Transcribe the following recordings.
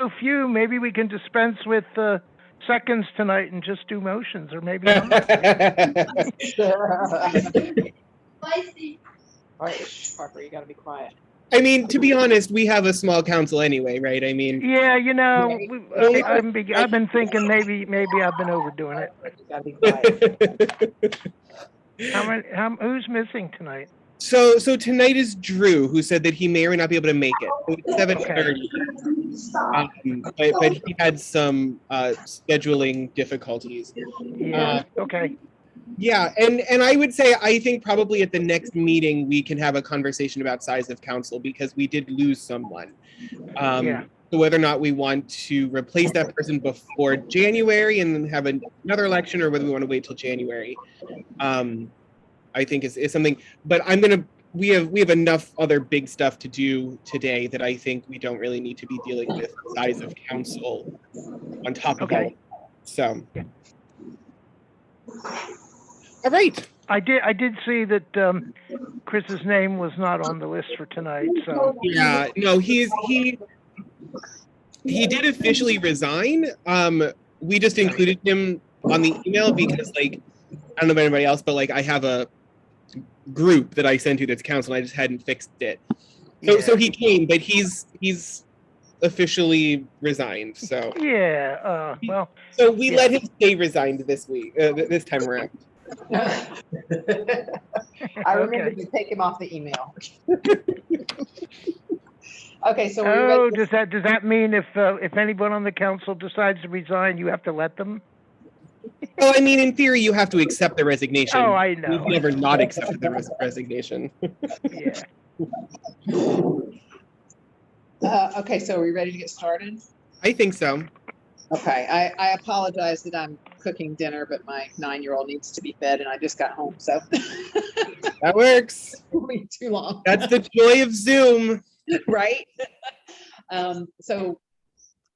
so few, maybe we can dispense with seconds tonight and just do motions, or maybe not. All right, Harper, you gotta be quiet. I mean, to be honest, we have a small council anyway, right? I mean, Yeah, Right. I've been thinking maybe I've been overdoing it. You gotta be quiet. Who's missing tonight? So tonight is Drew, who said that he may or may not be able to make it. So it's 7:30. But he had some scheduling difficulties. Yeah. Okay. Yeah, and I would say I think probably at the next meeting we can have a conversation about size of council, because we did lose someone. Yeah. So whether or not we want to replace that person before January and then have another election, or whether we want to wait till January, I think is something. But we have enough other big stuff to do today that I think we don't really need to be dealing with size of council on top of all of that. So. Yeah. All right. I did see that Chris's name was not on the list for tonight. So yeah, no, he did officially resign. We just included him on the email because, like, I don't know about anybody else, but like I have a group that I send to that's council, and I just hadn't fixed it. So he came, but he's officially resigned. So yeah, well. So we let him stay resigned this week, this time around. I remember to take him off the email. Okay, so does that mean if anyone on the council decides to resign, you have to let them? Well, I mean, in theory, you have to accept the resignation. Oh, I know. We've never not accepted the resignation. Yeah. Okay, so are we ready to get started? I think so. Okay, I apologize that I'm cooking dinner, but my 9-year-old needs to be fed, and I just got home, so. That works. Wait too long. That's the joy of Zoom. Right? So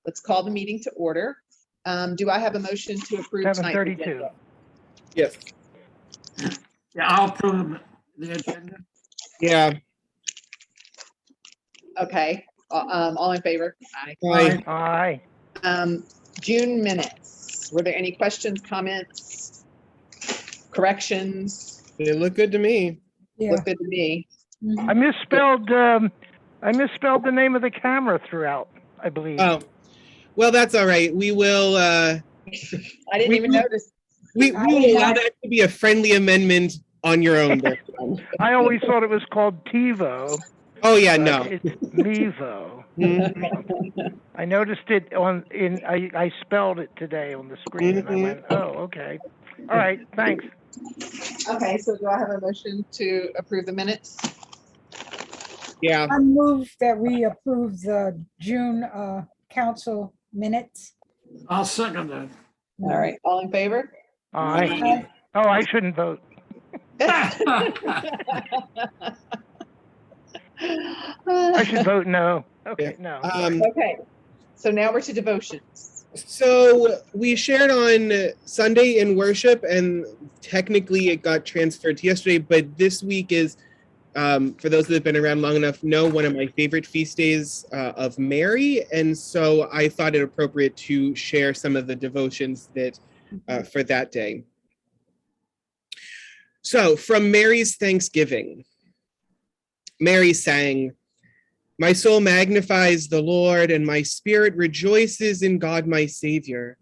let's call the meeting to order. Do I have a motion to approve tonight's 7:32. agenda? Yes. Yeah, I'll approve the agenda. Yeah. Okay, all in favor? Aye. Aye. June minutes. Were there any questions, comments, corrections? They look good to me. Yeah. Look good to me. I misspelled the name of the camera throughout, I believe. Oh, well, that's all right. We will. I didn't even notice. We will allow that to be a friendly amendment on your own. I always thought it was called TiVo. Oh yeah, but no. It's Mevo. I noticed it I spelled it today on the screen, and I went, oh, okay. All right, thanks. Okay, so do I have a motion to approve the minutes? Yeah. I move that we approve the June council minutes. I'll second that. All right, all in favor? Aye. Oh, I shouldn't vote. I should vote no. Okay, no. Okay, so now we're to devotions. So we shared on Sunday in worship, and technically it got transferred to yesterday, but this week is, for those that have been around long enough, know one of my favorite feast days of Mary, and so I thought it appropriate to share some of the devotions that for that day. So from Mary's Thanksgiving, Mary sang, "My soul magnifies the Lord, and my spirit rejoices in God my Savior.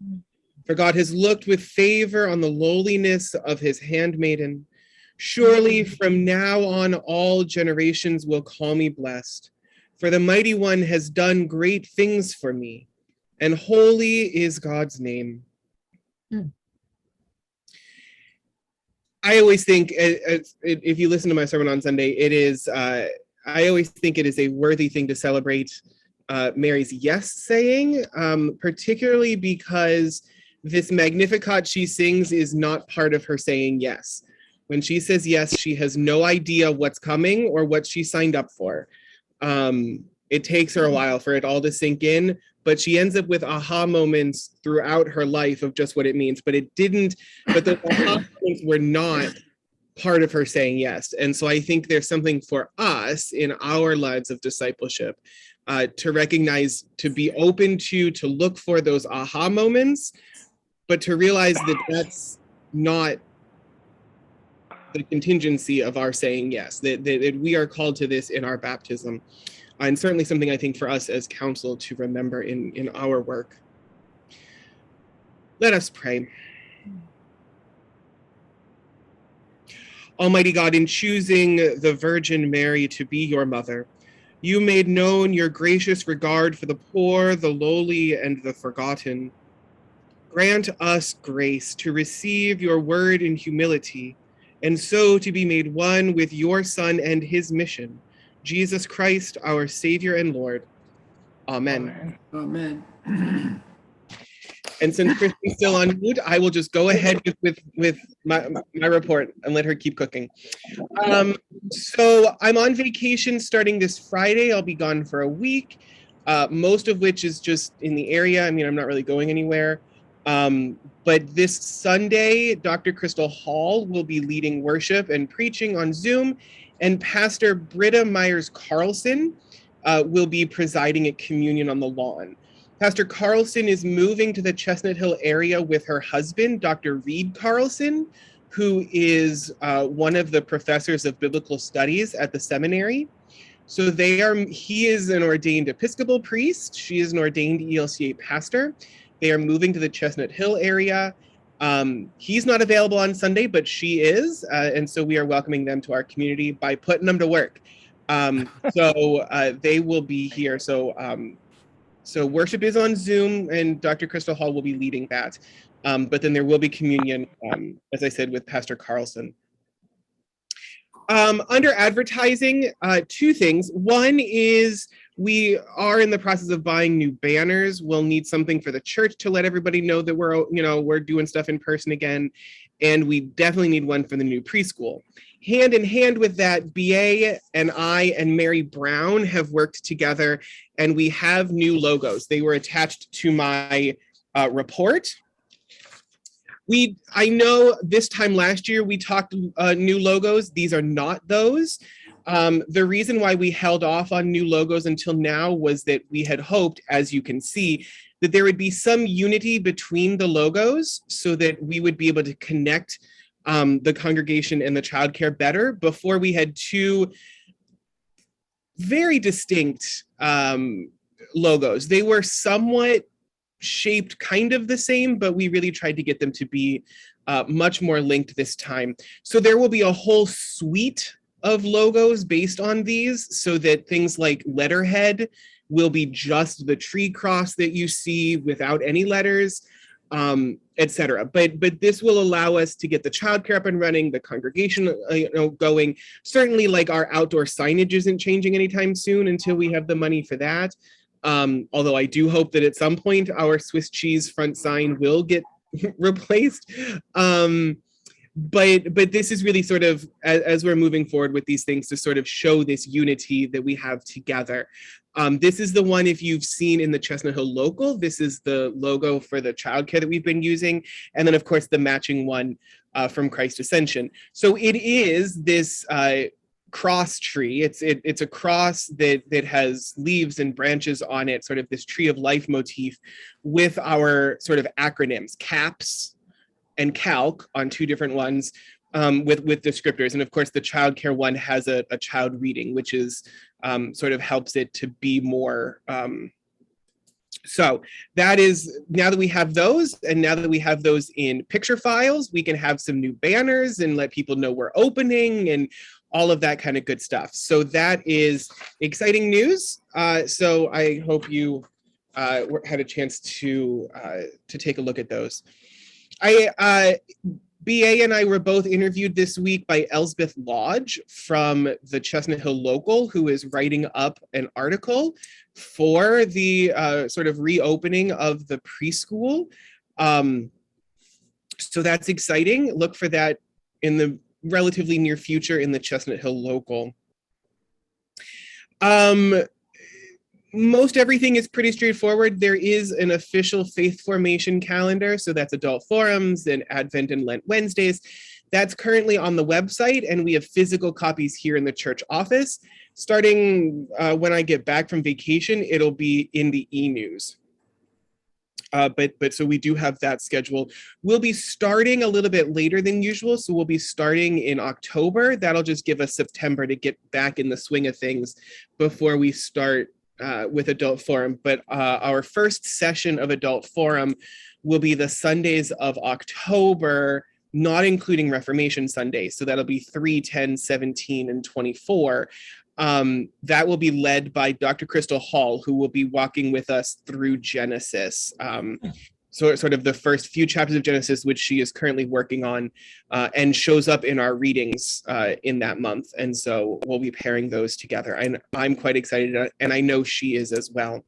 For God has looked with favor on the lowliness of his handmaiden. Surely from now on all generations will call me blessed. For the Mighty One has done great things for me, and holy is God's name." I always think, if you listen to my sermon on Sunday, it is, I always think it is a worthy thing to celebrate Mary's yes saying, particularly because this Magnificat she sings is not part of her saying yes. When she says yes, she has no idea what's coming or what she signed up for. It takes her a while for it all to sink in, but she ends up with aha moments throughout her life of just what it means. But those aha moments were not part of her saying yes. And so I think there's something for us in our lives of discipleship to recognize, to be open to look for those aha moments, but to realize that that's not the contingency of our saying yes, that we are called to this in our baptism. And certainly something I think for us as council to remember in our work. Let us pray. Almighty God, in choosing the Virgin Mary to be your mother, you made known your gracious regard for the poor, the lowly, and the forgotten. Grant us grace to receive your word in humility, and so to be made one with your Son and his mission, Jesus Christ, our Savior and Lord. Amen. Amen. Amen. And since Christy's still on mute, I will just go ahead with my report and let her keep cooking. So I'm on vacation starting this Friday. I'll be gone for a week, most of which is just in the area. I mean, I'm not really going anywhere. But this Sunday, Dr. Crystal Hall will be leading worship and preaching on Zoom, and Pastor Britta Myers Carlson will be presiding at communion on the lawn. Pastor Carlson is moving to the Chestnut Hill area with her husband, Dr. Reed Carlson, who is one of the professors of biblical studies at the seminary. So he is an ordained Episcopal priest. She is an ordained ELCA pastor. They are moving to the Chestnut Hill area. He's not available on Sunday, but she is. And so we are welcoming them to our community by putting them to work. So they will be here. So worship is on Zoom, and Dr. Crystal Hall will be leading that. But then there will be communion, as I said, with Pastor Carlson. Under advertising, two things. One is we are in the process of buying new banners. We'll need something for the church to let everybody know that we're doing stuff in person again. And we definitely need one for the new preschool. Hand in hand with that, BA and I and Mary Brown have worked together, and we have new logos. They were attached to my report. I know this time last year we talked new logos. These are not those. The reason why we held off on new logos until now was that we had hoped, as you can see, that there would be some unity between the logos so that we would be able to connect the congregation and the childcare better before we had two very distinct logos. They were somewhat shaped kind of the same, but we really tried to get them to be much more linked this time. So there will be a whole suite of logos based on these, so that things like letterhead will be just the tree cross that you see without any letters, etc. But this will allow us to get the childcare up and running, the congregation going. Certainly, like, our outdoor signage isn't changing anytime soon until we have the money for that. Although I do hope that at some point our Swiss cheese front sign will get replaced. But this is really sort of, as we're moving forward with these things, to sort of show this unity that we have together. This is the one, if you've seen in the Chestnut Hill Local, this is the logo for the childcare that we've been using. And then, of course, the matching one from Christ Ascension. So it is this cross tree. It's a cross that has leaves and branches on it, sort of this tree of life motif, with our sort of acronyms, CAPS and CALC on two different ones, with descriptors. And of course, the childcare one has a child reading, which is sort of helps it to be more. So that is, now that we have those, and now that we have those in picture files, we can have some new banners and let people know we're opening and all of that kind of good stuff. So that is exciting news. So I hope you had a chance to take a look at those. BA and I were both interviewed this week by Elsbeth Lodge from the Chestnut Hill Local, who is writing up an article for the sort of reopening of the preschool. So that's exciting. Look for that in the relatively near future in the Chestnut Hill Local. Most everything is pretty straightforward. There is an official faith formation calendar, so that's adult forums and Advent and Lent Wednesdays. That's currently on the website, and we have physical copies here in the church office. Starting when I get back from vacation, it'll be in the e-news. But so we do have that schedule. We'll be starting a little bit later than usual. So we'll be starting in October. That'll just give us September to get back in the swing of things before we start with Adult Forum. But our first session of Adult Forum will be the Sundays of October, not including Reformation Sunday. So that'll be 3, 10, 17, and 24. That will be led by Dr. Crystal Hall, who will be walking with us through Genesis. So sort of the first few chapters of Genesis, which she is currently working on, and shows up in our readings in that month. And so we'll be pairing those together. And I'm quite excited, and I know she is as well.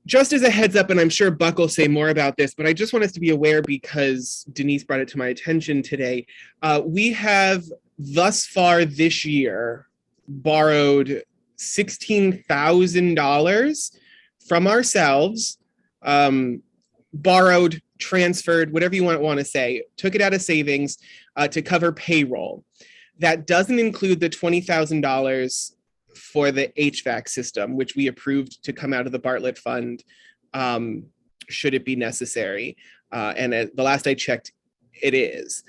Just as a heads up, and I'm sure Buck will say more about this, but I just want us to be aware because Denise brought it to my attention today. We have thus far this year borrowed $16,000 from ourselves, borrowed, transferred, whatever you want to say, took it out of savings to cover payroll. That doesn't include the $20,000 for the HVAC system, which we approved to come out of the Bartlett Fund, should it be necessary. And the last I checked, it is.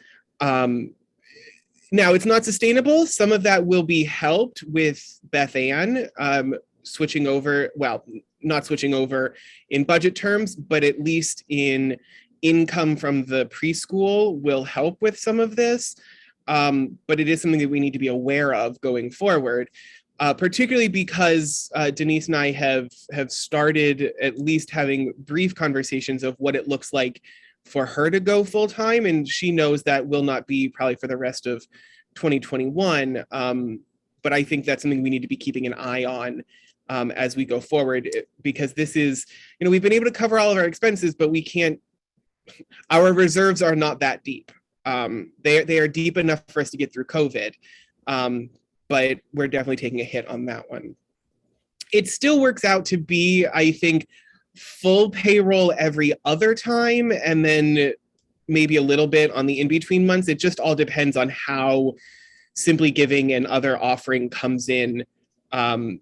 Now, it's not sustainable. Some of that will be helped with Beth Ann switching over, well, not switching over in budget terms, but at least in income from the preschool will help with some of this. But it is something that we need to be aware of going forward. Particularly because Denise and I have started at least having brief conversations of what it looks like for her to go full time. And she knows that will not be probably for the rest of 2021. But I think that's something we need to be keeping an eye on as we go forward, because this is, we've been able to cover all of our expenses, but we can't, our reserves are not that deep. They are deep enough for us to get through COVID. But we're definitely taking a hit on that one. It still works out to be, I think, full payroll every other time, and then maybe a little bit on the in-between months. It just all depends on how Simply Giving and other offering comes in. So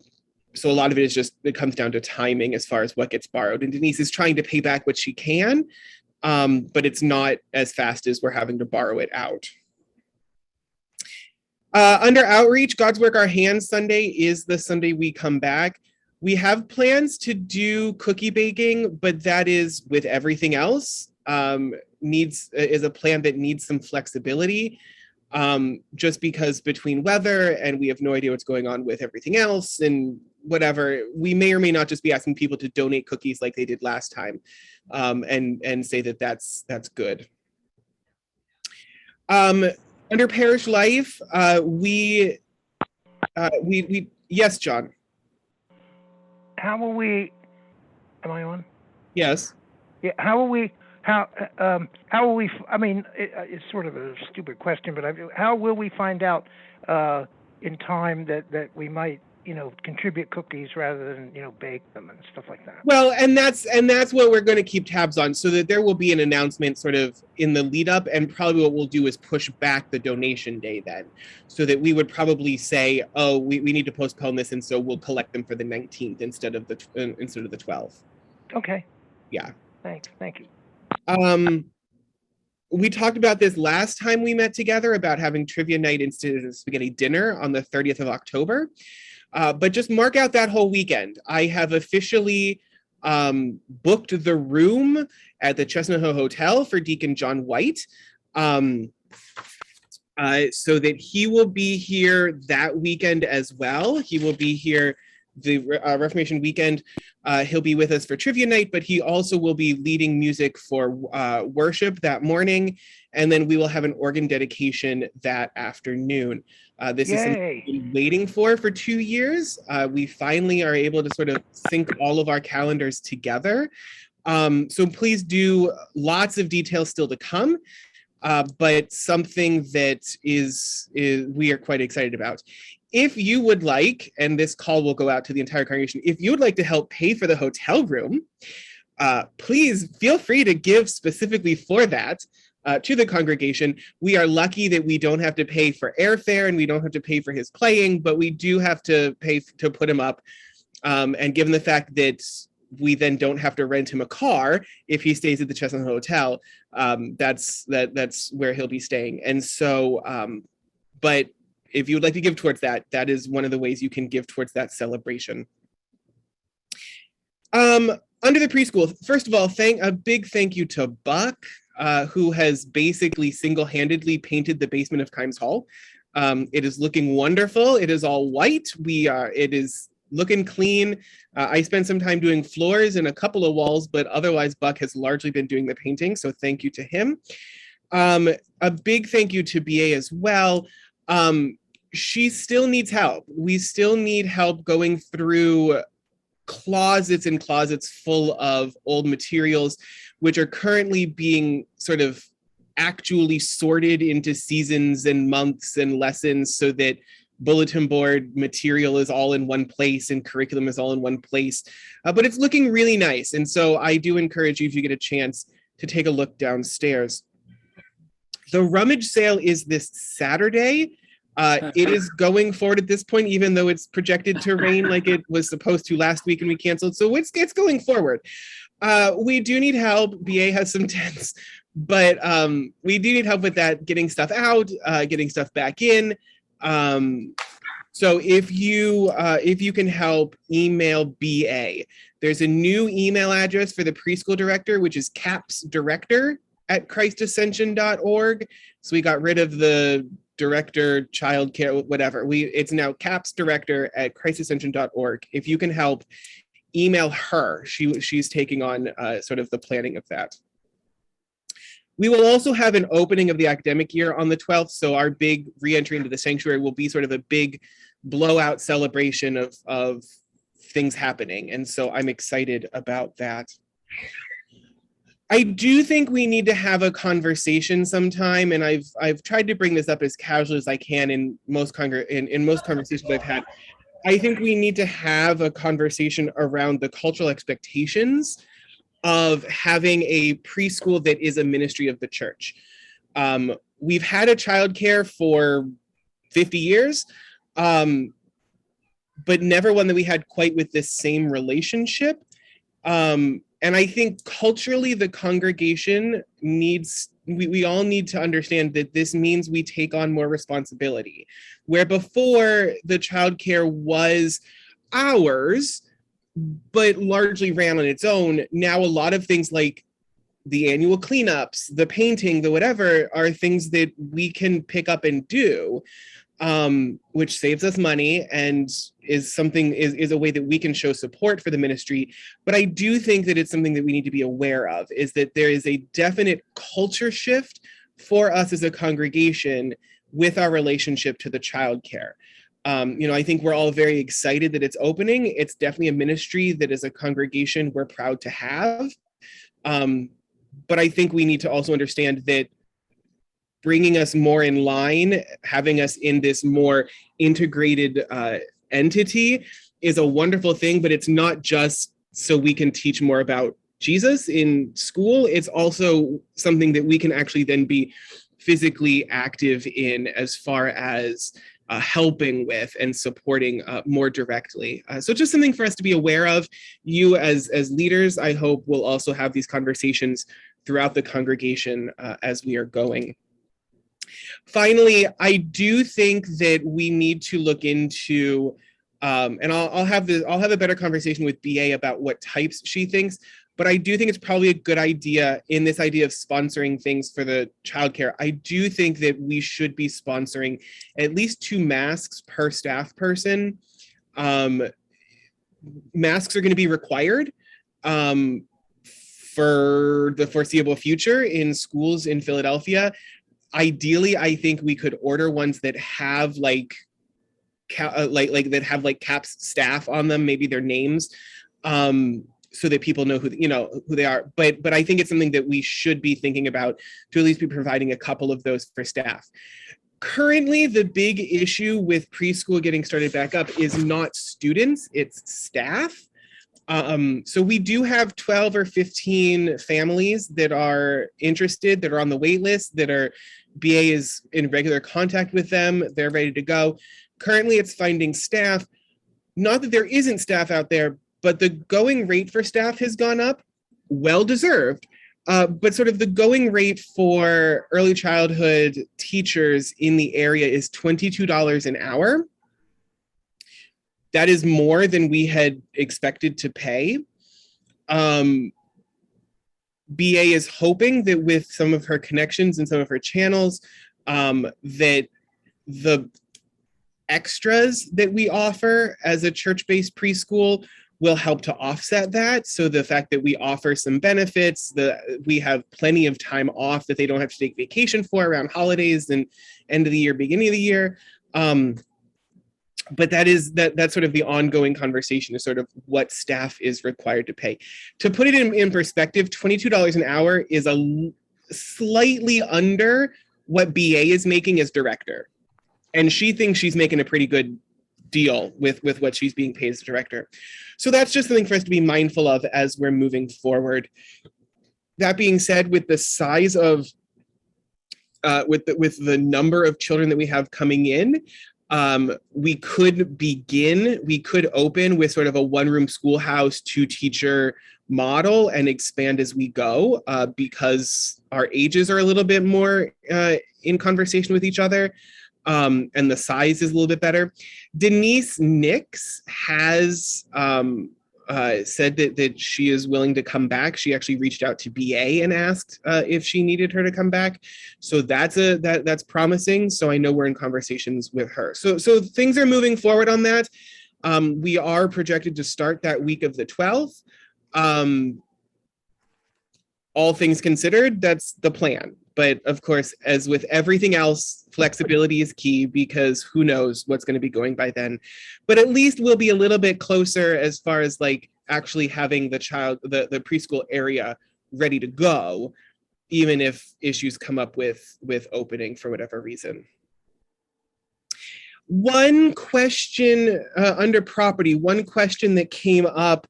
a lot of it comes down to timing as far as what gets borrowed. And Denise is trying to pay back what she can, but it's not as fast as we're having to borrow it out. Under outreach, God's Work Our Hands Sunday is the Sunday we come back. We have plans to do cookie baking, but that is with everything else, is a plan that needs some flexibility, just because between weather and we have no idea what's going on with everything else and whatever, we may or may not just be asking people to donate cookies like they did last time, and say that that's good. Under Parish Life, we yes, John. How will we, am I on? Yes. Yeah, how will we, I mean, it's sort of a stupid question, but how will we find out in time that we might, contribute cookies rather than, bake them and stuff like that? Well, and that's what we're going to keep tabs on, so that there will be an announcement sort of in the lead up, and probably what we'll do is push back the donation day then, so that we would probably say, oh, we need to postpone this, and so we'll collect them for the 19th instead of the 12th. Okay. Yeah. Thank you. We talked about this last time we met together about having trivia night instead of spaghetti dinner on the 30th of October. But just mark out that whole weekend. I have officially booked the room at the Chestnut Hill Hotel for Deacon John White, so that he will be here that weekend as well. He will be here the Reformation weekend. He'll be with us for trivia night, but he also will be leading music for worship that morning. And then we will have an organ dedication that afternoon. This is something we've been waiting for 2 years. We finally are able to sort of sync all of our calendars together. So please do, lots of details still to come, but something that is we are quite excited about. If you would like, and this call will go out to the entire congregation, if you would like to help pay for the hotel room, please feel free to give specifically for that. to the congregation. We are lucky that we don't have to pay for airfare and we don't have to pay for his playing, but we do have to pay to put him up. And given the fact that we then don't have to rent him a car if he stays at the Chestnut Hotel, that's where he'll be staying. And so, but if you would like to give towards that, that is one of the ways you can give towards that celebration. Under the preschool, first of all, a big thank you to Buck, who has basically single-handedly painted the basement of Kimes Hall. It is looking wonderful. It is all white. It is looking clean. I spent some time doing floors and a couple of walls, but otherwise Buck has largely been doing the painting. So thank you to him. A big thank you to BA as well. She still needs help. We still need help going through closets and closets full of old materials, which are currently being sort of actually sorted into seasons and months and lessons so that bulletin board material is all in one place and curriculum is all in one place. But it's looking really nice. And so I do encourage you, if you get a chance, to take a look downstairs. The rummage sale is this Saturday. It is going forward at this point, even though it's projected to rain like it was supposed to last week and we canceled. So it's going forward. We do need help. BA has some tents, but we do need help with that, getting stuff out, getting stuff back in. So if you can help, email BA. There's a new email address for the preschool director, which is capsdirector@christascension.org. So we got rid of the director, childcare, whatever. It's now capsdirector@christascension.org. If you can help, email her. She's taking on sort of the planning of that. We will also have an opening of the academic year on the 12th. So our big reentry into the sanctuary will be sort of a big blowout celebration of things happening. And so I'm excited about that. I do think we need to have a conversation sometime, and I've tried to bring this up as casual as I can in most conversations I've had. I think we need to have a conversation around the cultural expectations of having a preschool that is a ministry of the church. We've had a childcare for 50 years, but never one that we had quite with this same relationship. And I think culturally, the congregation we all need to understand that this means we take on more responsibility. Where before the childcare was ours, but largely ran on its own, now a lot of things like the annual cleanups, the painting, the whatever, are things that we can pick up and do, which saves us money and is a way that we can show support for the ministry. But I do think that it's something that we need to be aware of, is that there is a definite culture shift for us as a congregation with our relationship to the childcare. I think we're all very excited that it's opening. It's definitely a ministry that as a congregation we're proud to have. But I think we need to also understand that bringing us more in line, having us in this more integrated entity is a wonderful thing, but it's not just so we can teach more about Jesus in school. It's also something that we can actually then be physically active in as far as helping with and supporting more directly. So just something for us to be aware of. You as leaders, I hope, will also have these conversations throughout the congregation as we are going. Finally, I do think that we need to look into, and I'll have a better conversation with BA about what types she thinks, but I do think it's probably a good idea in this idea of sponsoring things for the childcare. I do think that we should be sponsoring at least 2 masks per staff person. Masks are going to be required for the foreseeable future in schools in Philadelphia. Ideally, I think we could order ones that have that have CAPS staff on them, maybe their names, so that people know who they are. But I think it's something that we should be thinking about, to at least be providing a couple of those for staff. Currently, the big issue with preschool getting started back up is not students, it's staff. So we do have 12 or 15 families that are interested, that are on the wait list, that are BA is in regular contact with them. They're ready to go. Currently, it's finding staff. Not that there isn't staff out there, but the going rate for staff has gone up, well deserved. But sort of the going rate for early childhood teachers in the area is $22 an hour. That is more than we had expected to pay. BA is hoping that with some of her connections and some of her channels, that the extras that we offer as a church-based preschool will help to offset that. So the fact that we offer some benefits, we have plenty of time off that they don't have to take vacation for around holidays and end of the year, beginning of the year. But that's sort of the ongoing conversation, is sort of what staff is required to pay. To put it in perspective, $22 an hour is slightly under what BA is making as director. And she thinks she's making a pretty good deal with what she's being paid as director. So that's just something for us to be mindful of as we're moving forward. That being said, with the size of, with the number of children that we have coming in, we could open with sort of a one-room schoolhouse, two-teacher model and expand as we go, because our ages are a little bit more in conversation with each other, and the size is a little bit better. Denise Nix has said that she is willing to come back. She actually reached out to BA and asked if she needed her to come back. So that's promising. So I know we're in conversations with her. So things are moving forward on that. We are projected to start that week of the 12th. All things considered, that's the plan. But of course, as with everything else, flexibility is key, because who knows what's going to be going by then. But at least we'll be a little bit closer as far as like actually having the preschool area ready to go, even if issues come up with opening for whatever reason. One question under property, one question that came up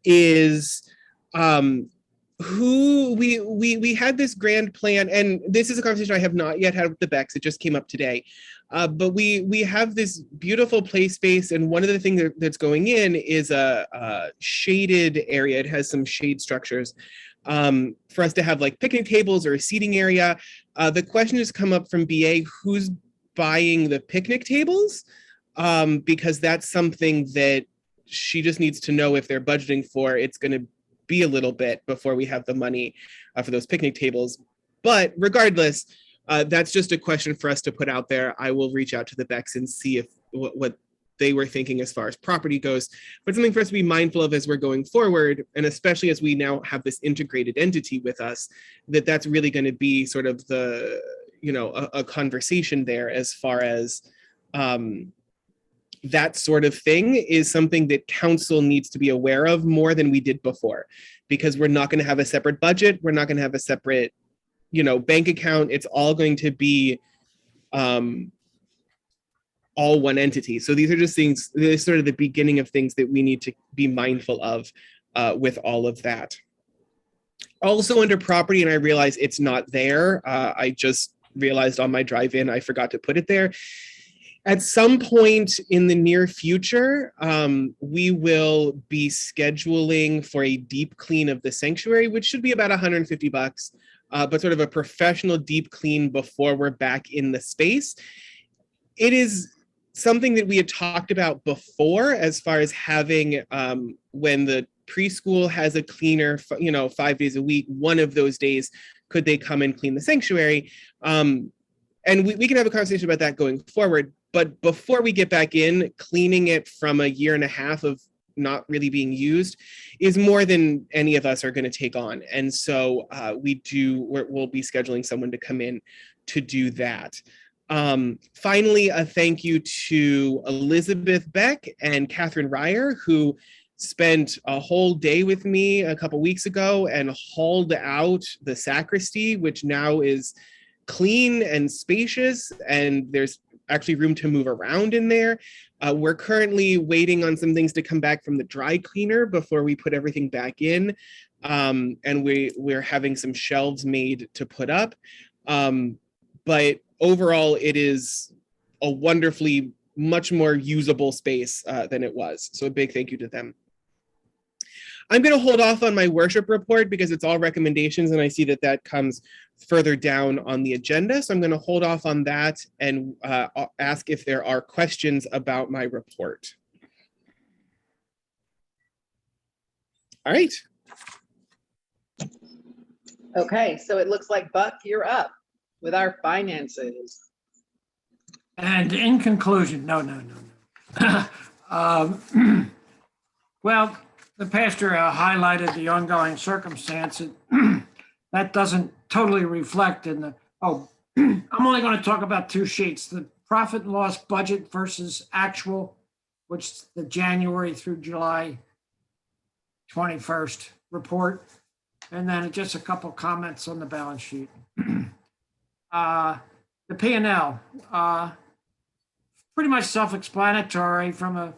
is, who we had this grand plan, and this is a conversation I have not yet had with the Becks. It just came up today, but we have this beautiful play space, and one of the things that's going in is a shaded area. It has some shade structures for us to have like picnic tables or a seating area. The question has come up from BA, who's buying the picnic tables, because that's something that she just needs to know if they're budgeting for. It's going to be a little bit before we have the money for those picnic tables. But regardless, that's just a question for us to put out there. I will reach out to the Becks and see if what they were thinking as far as property goes, but something for us to be mindful of as we're going forward, and especially as we now have this integrated entity with us, that's really going to be sort of the, a conversation there as far as that sort of thing is something that council needs to be aware of more than we did before, because we're not going to have a separate budget. We're not going to have a separate, bank account. It's all going to be all one entity. So these are just things, this is sort of the beginning of things that we need to be mindful of with all of that. Also under property, and I realize it's not there. I just realized on my drive in, I forgot to put it there. At some point in the near future, we will be scheduling for a deep clean of the sanctuary, which should be about $150, but sort of a professional deep clean before we're back in the space. It is something that we had talked about before, as far as having, when the preschool has a cleaner, 5 days a week, one of those days, could they come and clean the sanctuary? And we can have a conversation about that going forward. But before we get back in, cleaning it from a year and a half of not really being used is more than any of us are going to take on. And so we'll be scheduling someone to come in to do that. Finally, a thank you to Elizabeth Beck and Catherine Ryer, who spent a whole day with me a couple weeks ago and hauled out the sacristy, which now is clean and spacious, and there's actually room to move around in there. We're currently waiting on some things to come back from the dry cleaner before we put everything back in. And we're having some shelves made to put up. But overall, it is a wonderfully much more usable space than it was. So a big thank you to them. I'm going to hold off on my worship report because it's all recommendations, and I see that that comes further down on the agenda. So I'm going to hold off on that and ask if there are questions about my report. All right. Okay, so it looks like Buck, you're up with our finances. And in conclusion, no. Well, the pastor highlighted the ongoing circumstances. That doesn't totally reflect in the, I'm only going to talk about two sheets, the profit and loss budget versus actual, which is the January through July 21st report. And then just a couple comments on the balance sheet. The P&L, pretty much self-explanatory from a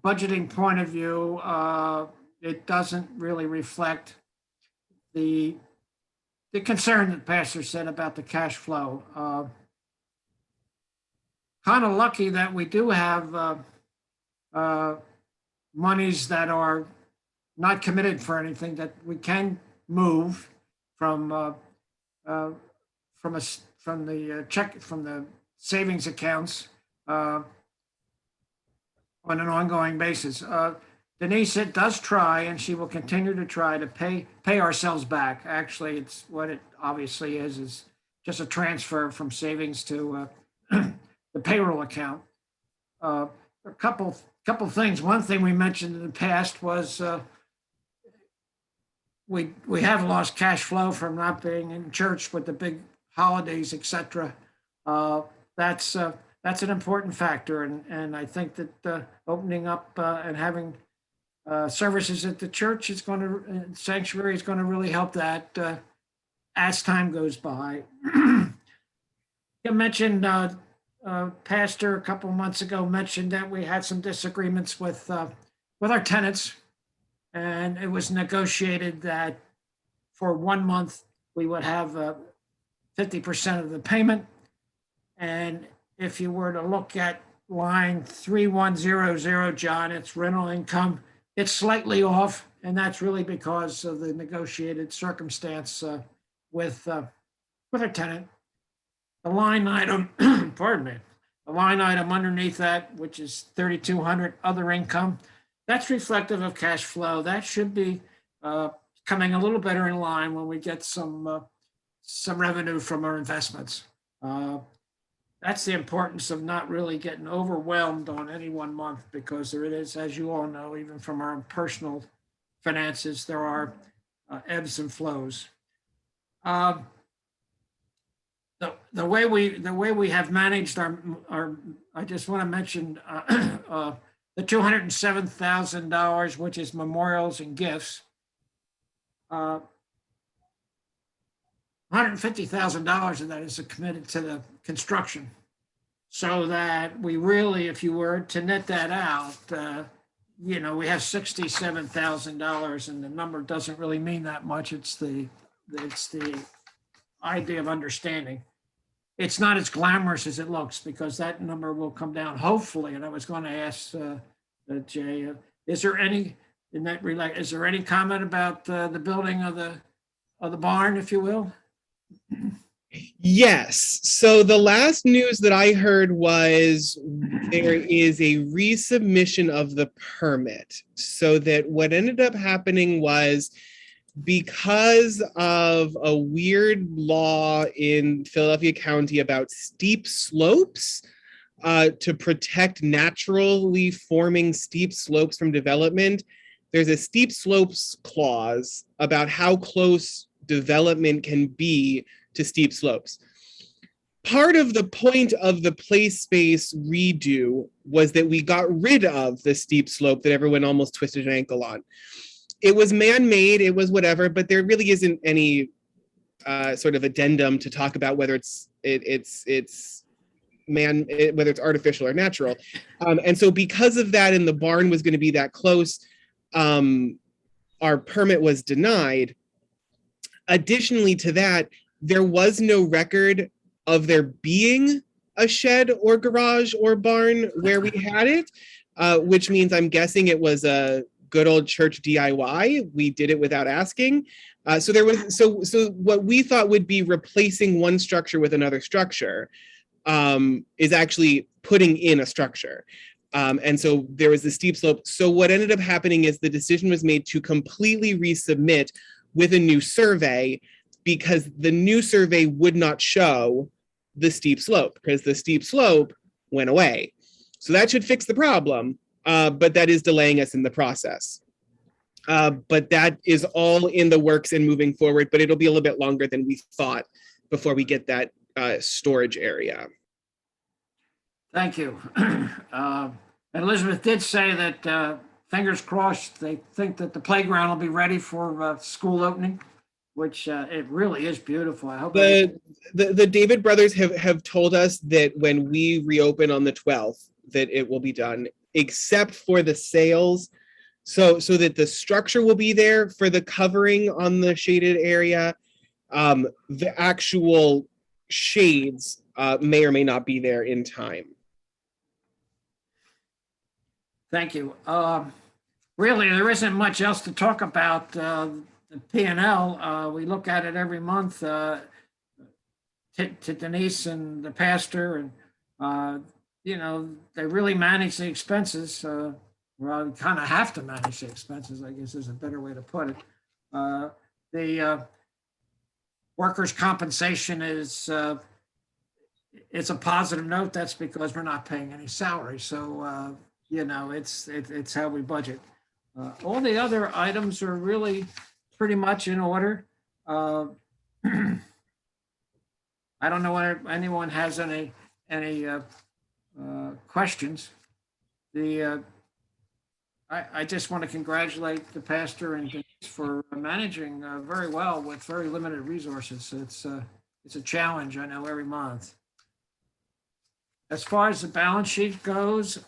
budgeting point of view. It doesn't really reflect the concern that Pastor said about the cash flow. Kind of lucky that we do have monies that are not committed for anything that we can move from the savings accounts on an ongoing basis. Denise, it does try, and she will continue to try to pay ourselves back. Actually, it's what it obviously is just a transfer from savings to the payroll account. A couple things. One thing we mentioned in the past was we have lost cash flow from not being in church with the big holidays, etc. That's an important factor, and I think that opening up and having services at the church sanctuary is going to really help that as time goes by. You mentioned Pastor a couple months ago mentioned that we had some disagreements with our tenants, and it was negotiated that for 1 month we would have 50% of the payment. And if you were to look at line 3100, John, it's rental income. It's slightly off, and that's really because of the negotiated circumstance with our tenant. The line item, pardon me, the line item underneath that, which is 3,200 other income, that's reflective of cash flow. That should be coming a little better in line when we get some revenue from our investments. That's the importance of not really getting overwhelmed on any 1 month, because there it is, as you all know, even from our personal finances, there are ebbs and flows. The way we have managed our I just want to mention the $207,000, which is memorials and gifts. $150,000 of that is committed to the construction, so that we really, if you were to net that out, we have $67,000, and the number doesn't really mean that much. It's the idea of understanding. It's not as glamorous as it looks, because that number will come down, hopefully. And I was going to ask Jay, is there any comment about the building of the barn, if you will? Yes. So the last news that I heard was there is a resubmission of the permit. So that what ended up happening was, because of a weird law in Philadelphia County about steep slopes, to protect naturally forming steep slopes from development, there's a steep slopes clause about how close development can be to steep slopes. Part of the point of the play space redo was that we got rid of the steep slope that everyone almost twisted an ankle on. It was man-made, it was whatever, but there really isn't any sort of addendum to talk about whether it's whether it's artificial or natural. And so because of that, and the barn was going to be that close, our permit was denied. Additionally to that, there was no record of there being a shed or garage or barn where we had it, which means I'm guessing it was a good old church DIY. We did it without asking. So what we thought would be replacing one structure with another structure is actually putting in a structure. And so there was the steep slope. So what ended up happening is the decision was made to completely resubmit with a new survey, because the new survey would not show the steep slope, because the steep slope went away. So that should fix the problem, but that is delaying us in the process. But that is all in the works and moving forward, but it'll be a little bit longer than we thought before we get that storage area. Thank you. And Elizabeth did say that, fingers crossed, they think that the playground will be ready for school opening, which it really is beautiful. I hope. The David brothers have told us that when we reopen on the 12th, that it will be done, except for the sails. So that the structure will be there for the covering on the shaded area. The actual shades may or may not be there in time. Thank you. Really, there isn't much else to talk about. The P&L, we look at it every month to Denise and the pastor, and they really manage the expenses. Well, kind of have to manage the expenses, I guess is a better way to put it. The workers' compensation is it's a positive note. That's because we're not paying any salary. So, it's how we budget. All the other items are really pretty much in order. I don't know whether anyone has any questions. I just want to congratulate the pastor and Denise for managing very well with very limited resources. It's a challenge, I know, every month. As far as the balance sheet goes,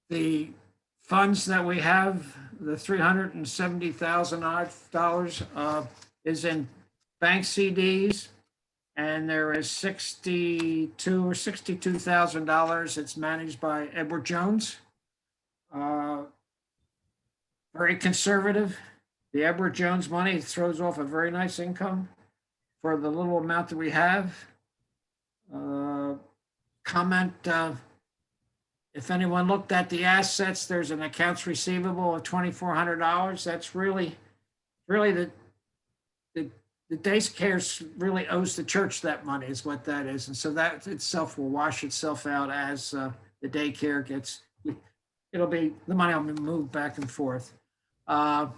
the funds that we have, the $370,000 is in bank CDs. And there is $62,000. It's managed by Edward Jones. Very conservative. The Edward Jones money throws off a very nice income for the little amount that we have. Comment, if anyone looked at the assets, there's an accounts receivable of $2,400. That's really the daycare really owes the church that money, is what that is. And so that itself will wash itself out as the daycare the money will be moved back and forth. And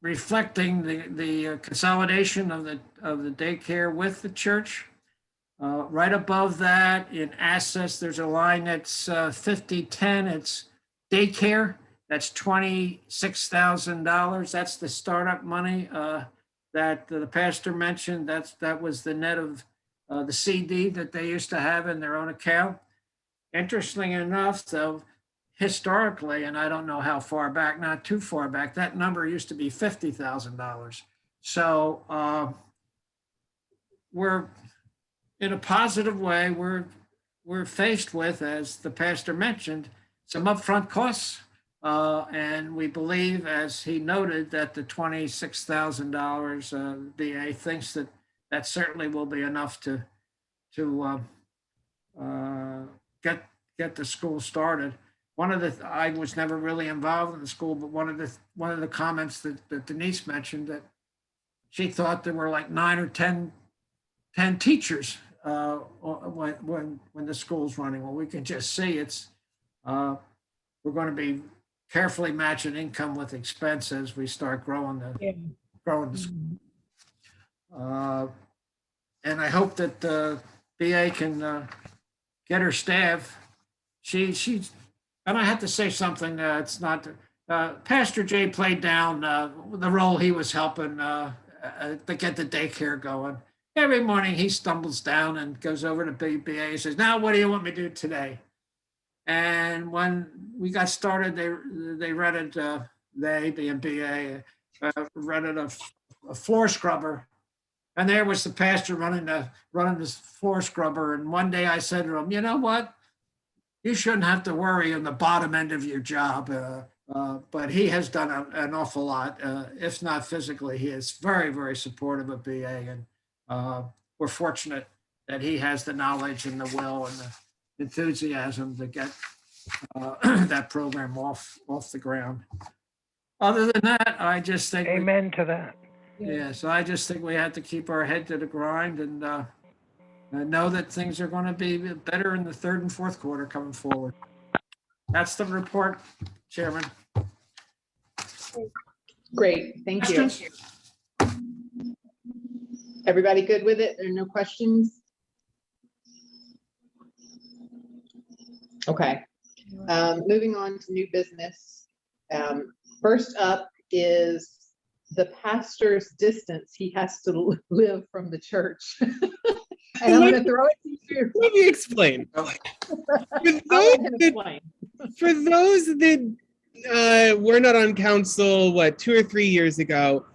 reflecting the consolidation of the daycare with the church, right above that in assets, there's a line that's 5010, it's daycare. That's $26,000. That's the startup money that the pastor mentioned. That was the net of the CD that they used to have in their own account. Interestingly enough, though, historically, and I don't know how far back, not too far back, that number used to be $50,000. So we're in a positive way. We're faced with, as the pastor mentioned, some upfront costs. And we believe, as he noted, that the $26,000 BA thinks that certainly will be enough to get the school started. I was never really involved in the school, but one of the comments that Denise mentioned, that she thought there were like 9 or 10 teachers when the school's running. Well, we can just see we're going to be carefully matching income with expense as we start growing the school. And I hope that BA can get her staff. She's, and I have to say something. It's not Pastor Jay played down the role he was helping to get the daycare going. Every morning he stumbles down and goes over to BBA and says, now what do you want me to do today? And when we got started, they rented, they being BA, rented a floor scrubber. And there was the pastor running this floor scrubber. And one day I said to him, you know what? You shouldn't have to worry on the bottom end of your job. But he has done an awful lot, if not physically. He is very, very supportive of BA. And we're fortunate that he has the knowledge and the will and the enthusiasm to get that program off the ground. Other than that, I just think, Amen to that. so I just think we have to keep our head to the grind and know that things are going to be better in the third and fourth quarter coming forward. That's the report, Chairman. Great, thank you. Questions? Everybody good with it? There are no questions? Okay, moving on to new business. First up is the pastor's distance he has to live from the church. And I'm gonna throw it to you. Let me explain. I'll let him explain. For those that were not on council, 2 or 3 years ago,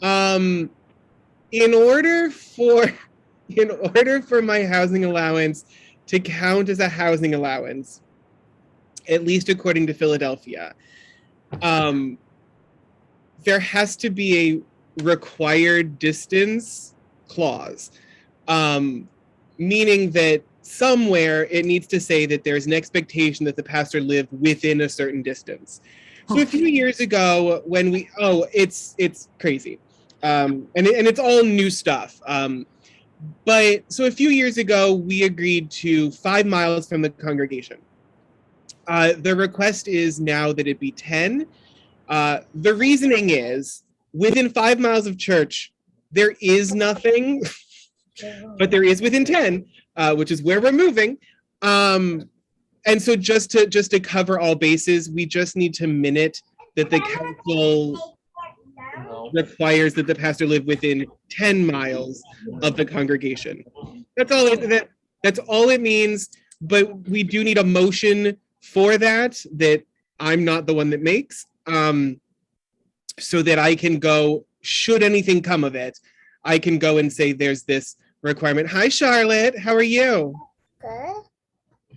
in order for my housing allowance to count as a housing allowance, at least according to Philadelphia, there has to be a required distance clause, meaning that somewhere it needs to say that there's an expectation that the pastor live within a certain distance. So a few years ago, when it's crazy, and it's all new stuff. But so a few years ago, we agreed to 5 miles from the congregation. The request is now that it be 10. The reasoning is within 5 miles of church, there is nothing, but there is within 10, which is where we're moving. And so just to cover all bases, we just need to minute that the council requires that the pastor live within 10 miles of the congregation. That's all it means, but we do need a motion for that I'm not the one that makes, so that I can go, should anything come of it, I can go and say there's this requirement. Hi, Charlotte. How are you? Good.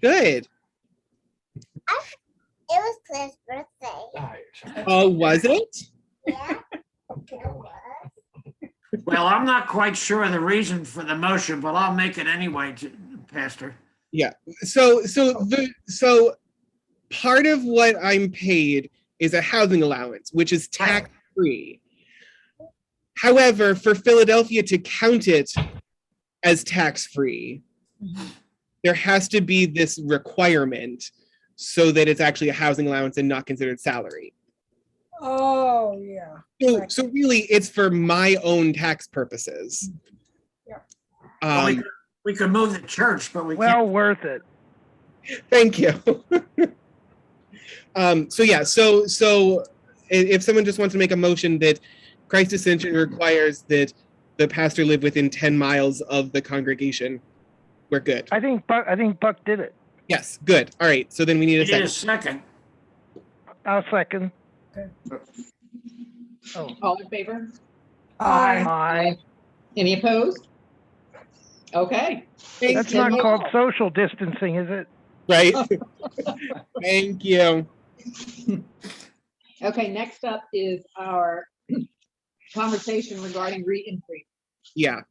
Good. It was Claire's birthday. Oh, was it? Yeah. It was. Well, I'm not quite sure the reason for the motion, but I'll make it anyway, Pastor. Yeah. So part of what I'm paid is a housing allowance, which is tax-free. However, for Philadelphia to count it as tax-free, there has to be this requirement so that it's actually a housing allowance and not considered salary. Oh, yeah. So really, it's for my own tax purposes. Yeah. Well, we could move the church, but we Well can't. worth it. Thank you. So if someone just wants to make a motion that Christ Ascension requires that the pastor live within 10 miles of the congregation, we're good. I think Buck did it. Yes, good. All right. So then we need We a need a second. second. I'll second. Okay. Oh, All in favor? aye. Any opposed? Okay. That's Ten not called miles. social distancing, is it? Right? Thank you. Okay, next up is our conversation regarding re-entry. Yeah.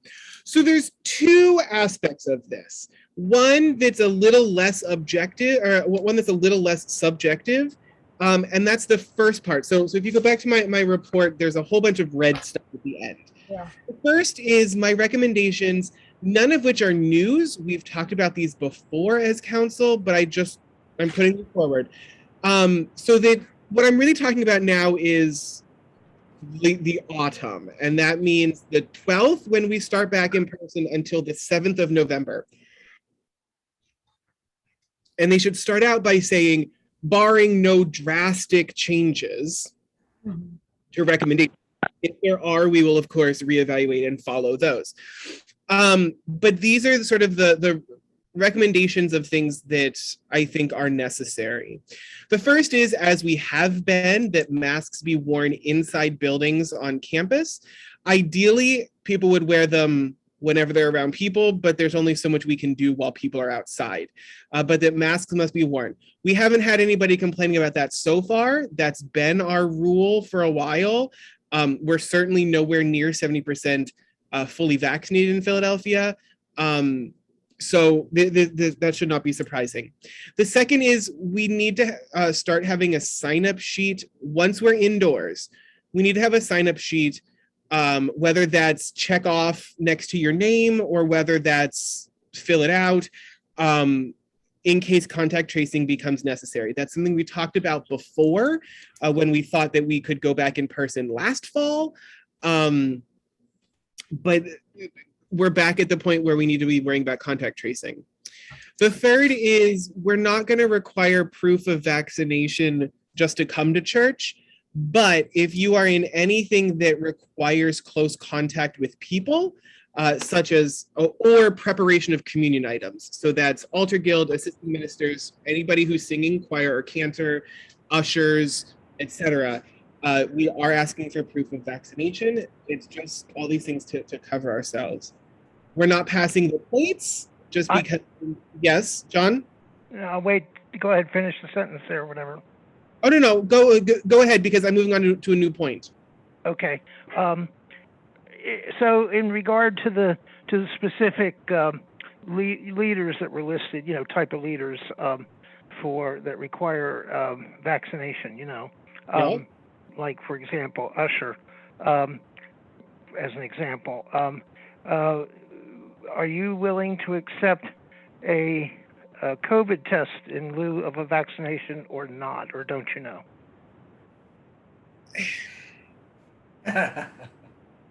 So there's 2 aspects of this. One that's a little less objective, or one that's a little less subjective. And that's the first part. So if you go back to my report, there's a whole bunch of red stuff at the end. Yeah. The first is my recommendations, none of which are news. We've talked about these before as council, but I'm putting it forward. So that what I'm really talking about now is the autumn. And that means the 12th when we start back in person until the 7th of November. And they should start out by saying, barring no drastic changes Mhm. to recommendation. If there are, we will of course reevaluate and follow those. But these are sort of the recommendations of things that I think are necessary. The first is, as we have been, that masks be worn inside buildings on campus. Ideally, people would wear them whenever they're around people, but there's only so much we can do while people are outside. But that masks must be worn. We haven't had anybody complaining about that so far. That's been our rule for a while. We're certainly nowhere near 70% fully vaccinated in Philadelphia. So that should not be surprising. The second is we need to start having a sign-up sheet once we're indoors. We need to have a sign-up sheet, whether that's check off next to your name or whether that's fill it out, in case contact tracing becomes necessary. That's something we talked about before when we thought that we could go back in person last fall. But we're back at the point where we need to be worrying about contact tracing. The third is we're not going to require proof of vaccination just to come to church. But if you are in anything that requires close contact with people, such as, or preparation of communion items. So that's altar guild, assistant ministers, anybody who's singing, choir or cantor, ushers, etc. We are asking for proof of vaccination. It's just all these things to cover ourselves. We're not passing the plates just because, yes, John? Wait, go ahead, finish the sentence there, or whatever. Oh, no, go ahead, because I'm moving on to a new point. Okay. So in regard to the specific leaders that were listed, type of leaders that require vaccination, Yeah. like for example, usher, as an example, are you willing to accept a COVID test in lieu of a vaccination or not, or don't you know?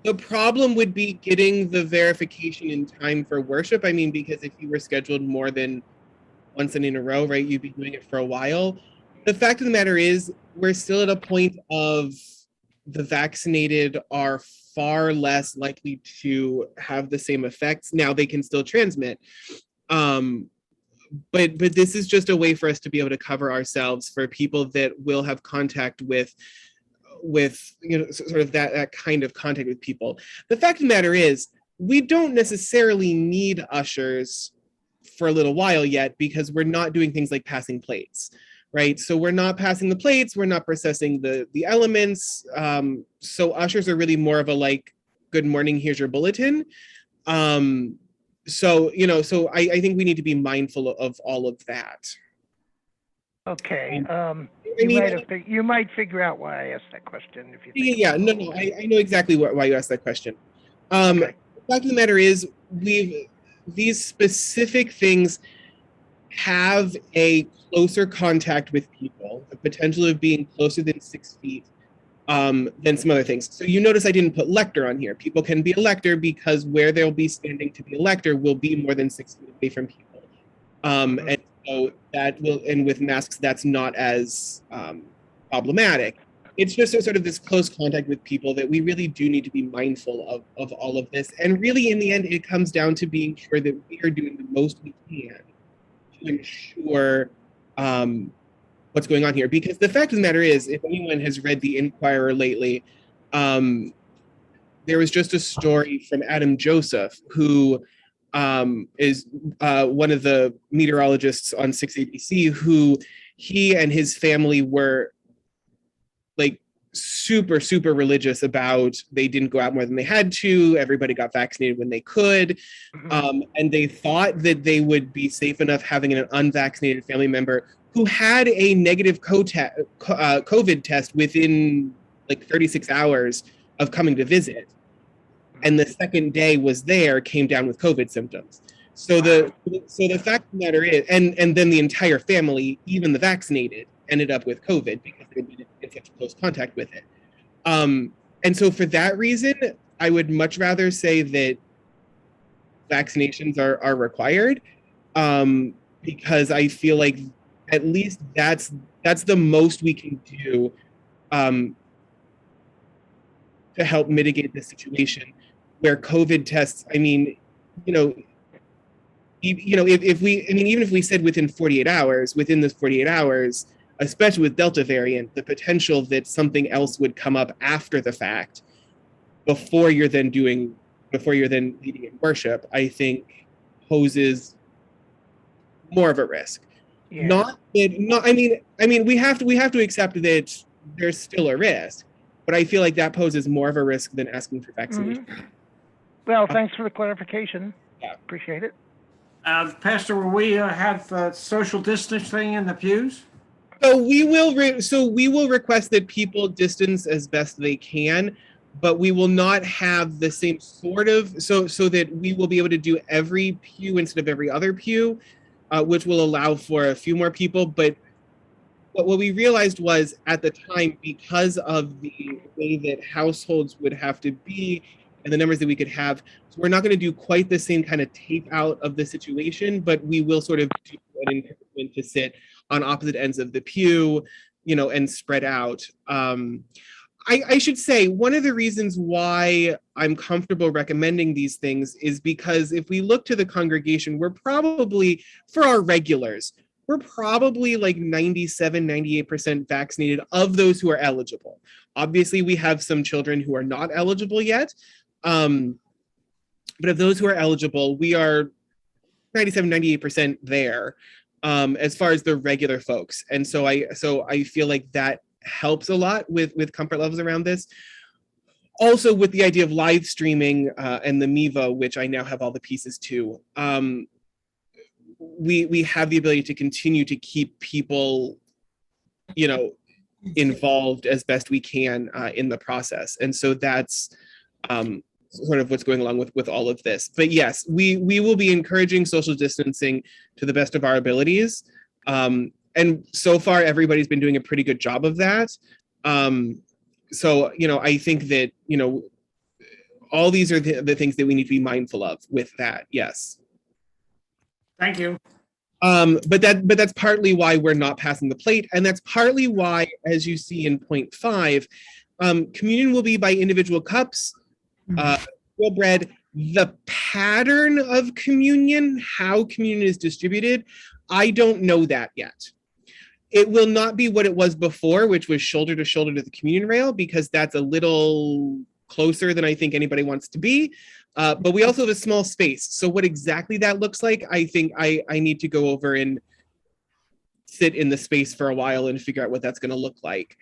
The problem would be getting the verification in time for worship. I mean, because if you were scheduled more than once in a row, right, you'd be doing it for a while. The fact of the matter is, we're still at a point of the vaccinated are far less likely to have the same effects. Now they can still transmit. But this is just a way for us to be able to cover ourselves for people that will have contact with sort of that kind of contact with people. The fact of the matter is, we don't necessarily need ushers for a little while yet, because we're not doing things like passing plates, right? So we're not passing the plates, we're not processing the elements. So ushers are really more of a like, good morning, here's your bulletin. So I think we need to be mindful of all of that. Okay. I You might figure out why I asked that question if you think. Yeah, no, I know exactly why you asked that question. Okay. The fact of the matter is, these specific things have a closer contact with people, the potential of being closer than 6 feet than some other things. So you notice I didn't put lector on here. People can be a lector because where they'll be standing to be a lector will be more than 6 feet away from people. And so that will, and with masks, that's not as problematic. It's just a sort of this close contact with people that we really do need to be mindful of all of this. And really, in the end, it comes down to being sure that we are doing the most we can to ensure what's going on here. Because the fact of the matter is, if anyone has read the Inquirer lately, there was just a story from Adam Joseph, who is one of the meteorologists on 6 ABC, who he and his family were like super religious about. They didn't go out more than they had to. Everybody got vaccinated when they could. And they thought that they would be safe enough having an unvaccinated family member who had a negative COVID test within like 36 hours of coming to visit. And the second day was there, came down with COVID symptoms. So the fact of the matter is, and then the entire family, even the vaccinated, ended up with COVID because they'd been in such close contact with it. And so for that reason, I would much rather say that vaccinations are required, because I feel like at least that's the most we can do to help mitigate this situation where COVID tests, I mean, you know, if we, I mean, even if we said within 48 hours, within this 48 hours, especially with Delta variant, the potential that something else would come up after the fact, before you're then leading in worship, I think poses more of a risk. Yeah. Not that, not, I mean, we have to accept that there's still a risk, but I feel like that poses more of a risk than asking for vaccination. Well, thanks for the clarification. Yeah. Appreciate it. Pastor, will we have social distancing in the pews? So we will request that people distance as best they can, but we will not have the same sort of so that we will be able to do every pew instead of every other pew, which will allow for a few more people. But what we realized was at the time, because of the way that households would have to be and the numbers that we could have, so we're not going to do quite the same kind of tape out of the situation, but we will sort of do an encouragement to sit on opposite ends of the pew, you know, and spread out. I should say one of the reasons why I'm comfortable recommending these things is because if we look to the congregation, we're probably, for our regulars, we're probably like 97, 98% vaccinated of those who are eligible. Obviously, we have some children who are not eligible yet. But of those who are eligible, we are 97, 98% there as far as the regular folks. And so I feel like that helps a lot with comfort levels around this. Also with the idea of live streaming and the Mevo, which I now have all the pieces to, we have the ability to continue to keep people, you know, involved as best we can in the process. And so that's sort of what's going along with all of this. But yes, we will be encouraging social distancing to the best of our abilities. And so far, everybody's been doing a pretty good job of that. So, you know, I think that, you know, all these are the things that we need to be mindful of with that. Yes. Thank you. But that's partly why we're not passing the plate. And that's partly why, as you see in point 5, communion will be by individual cups, real bread. The pattern of communion, how communion is distributed, I don't know that yet. It will not be what it was before, which was shoulder to shoulder to the communion rail, because that's a little closer than I think anybody wants to be. But we also have a small space. So what exactly that looks like, I think I need to go over and sit in the space for a while and figure out what that's going to look like.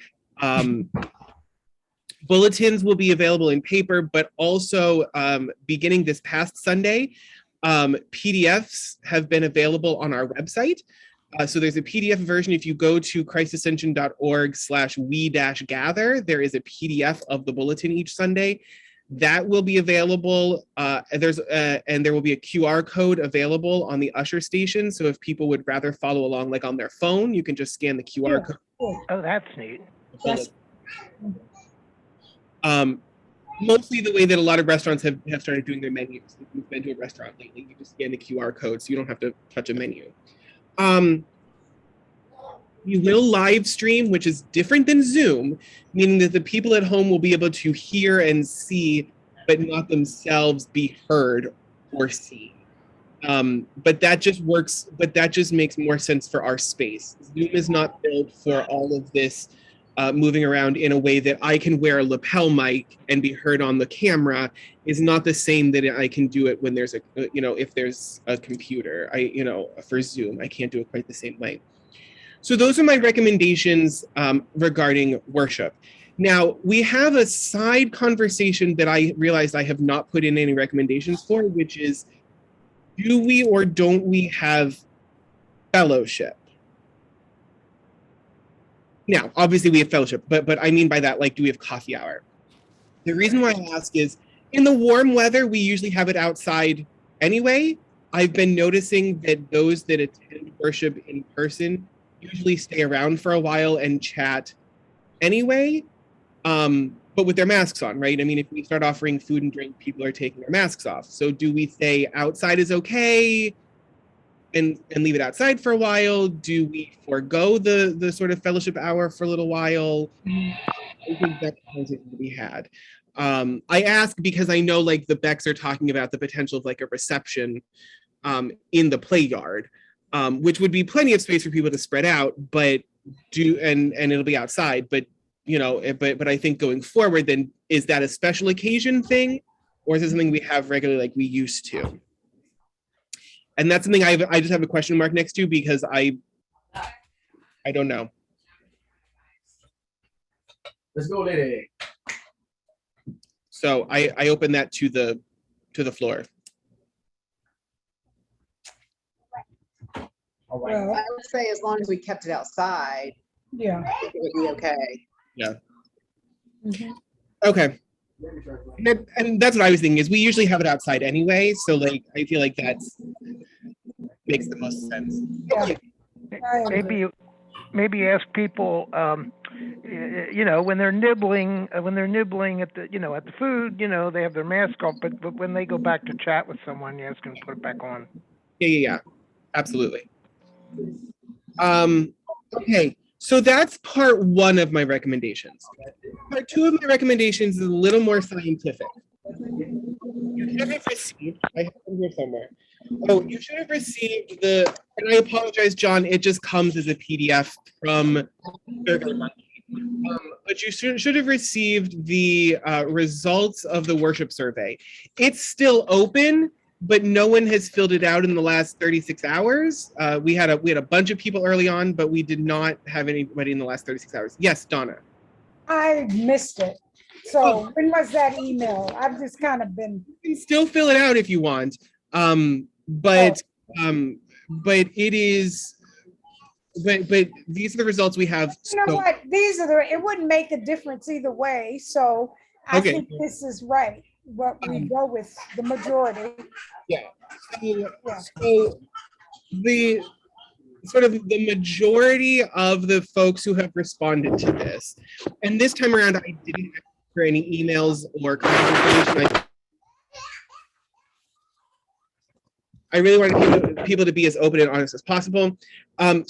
Bulletins will be available in paper, but also beginning this past Sunday, PDFs have been available on our website. So there's a PDF version. If you go to christascension.org/we-gather, there is a PDF of the bulletin each Sunday. That will be available. And there will be a QR code available on the usher station. So if people would rather follow along like on their phone, you can just scan the QR code. Oh, that's neat. Yes. Mostly the way that a lot of restaurants have started doing their menus. If you've been to a restaurant lately, you just scan the QR code so you don't have to touch a menu. We will live stream, which is different than Zoom, meaning that the people at home will be able to hear and see, but not themselves be heard or seen. But that just works, but that just makes more sense for our space. Zoom is not built for all of this moving around in a way that I can wear a lapel mic and be heard on the camera is not the same that I can do it when there's if there's a computer, for Zoom, I can't do it quite the same way. So those are my recommendations regarding worship. Now, we have a side conversation that I realized I have not put in any recommendations for, which is, do we or don't we have fellowship? Now, obviously we have fellowship, but I mean by that, like, do we have coffee hour? The reason why I ask is, in the warm weather, we usually have it outside anyway. I've been noticing that those that attend worship in person usually stay around for a while and chat anyway, but with their masks on, right? I mean, if we start offering food and drink, people are taking their masks off. So do we say outside is okay and leave it outside for a while? Do we forego the sort of fellowship hour for a little while? I think that conversation to be had. I ask because I know like the Becks are talking about the potential of like a reception in the play yard, which would be plenty of space for people to spread out, but and it'll be outside, but you know, but I think going forward, then is that a special occasion thing, or is it something we have regularly like we used to? And that's something I just have a question mark next to because I don't know. Let's go, lady. So I open that to the floor. All right. Well, I would say as long as we kept it outside, yeah. I think it would be okay. Mhm. Okay. And that's what I was thinking is we usually have it outside anyway. So like, I feel like that's makes the most sense. Yeah. I agree. Maybe ask people, you know, when they're nibbling at the, you know, at the food, you know, they have their mask off, but when they go back to chat with someone, you ask them to put it back on. Yeah. Absolutely. Okay. So that's part one of my recommendations. Part two of my recommendations is a little more scientific. You should have received, I have them here somewhere. Oh, you should have received and I apologize, John, it just comes as a PDF from Burger Monkey. But you should have received the results of the worship survey. It's still open, but no one has filled it out in the last 36 hours. We had a bunch of people early on, but we did not have anybody in the last 36 hours. Yes, Donna. I missed it. So when was that email? I've just kind of been, You can still fill it out if you want. But it is, but these are the results we have. you know So- what? It wouldn't make a difference either way. So I Okay. think this is right. What we go with, the majority. So the sort of the majority of the folks who have responded to this, and this time around, I didn't ask for any emails or contact information. I really wanted people to be as open and honest as possible. So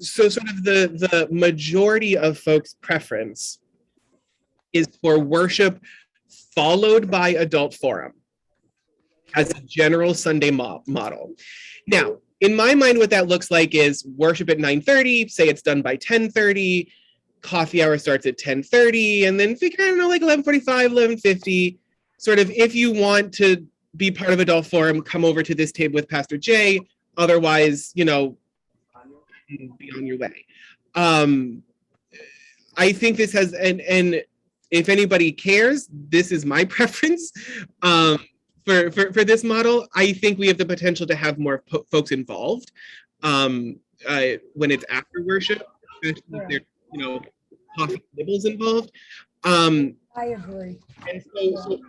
sort of the majority of folks' preference is for worship followed by adult forum as a general Sunday model. Now, in my mind, what that looks like is worship at 9:30, say it's done by 10:30, coffee hour starts at 10:30, and then figure, I don't know, like 11:45, 11:50, sort of if you want to be part of adult forum, come over to this table with Pastor Jay. Otherwise, you know, be on your way. I think this has, and if anybody cares, this is my preference for this model. I think we have the potential to have more folks involved when it's after worship, especially if there's, you know, coffee nibbles involved. I agree. And so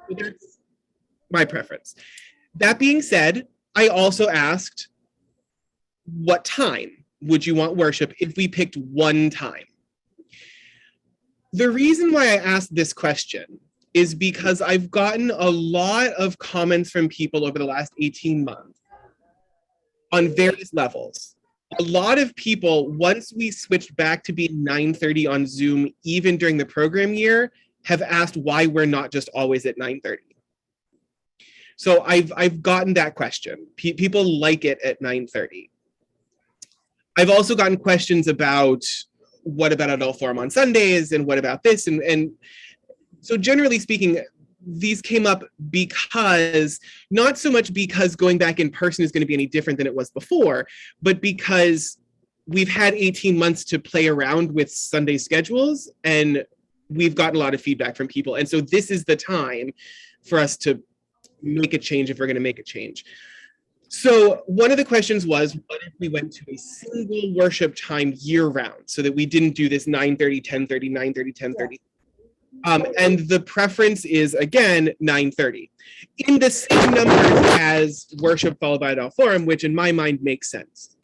that's my preference. That being said, I also asked, what time would you want worship if we picked one time? The reason why I asked this question is because I've gotten a lot of comments from people over the last 18 months on various levels. A lot of people, once we switched back to being 9:30 on Zoom, even during the program year, have asked why we're not just always at 9:30. So I've gotten that question. People like it at 9:30. I've also gotten questions about what about adult forum on Sundays and what about this? And so generally speaking, these came up because, not so much because going back in person is going to be any different than it was before, but because we've had 18 months to play around with Sunday schedules and we've gotten a lot of feedback from people. And so this is the time for us to make a change if we're going to make a change. So one of the questions was, what if we went to a single worship time year round so that we didn't do this 9:30, 10:30, 9:30, 10:30? And the preference is, again, 9:30. In the same number as worship followed by adult forum, which in my mind makes sense.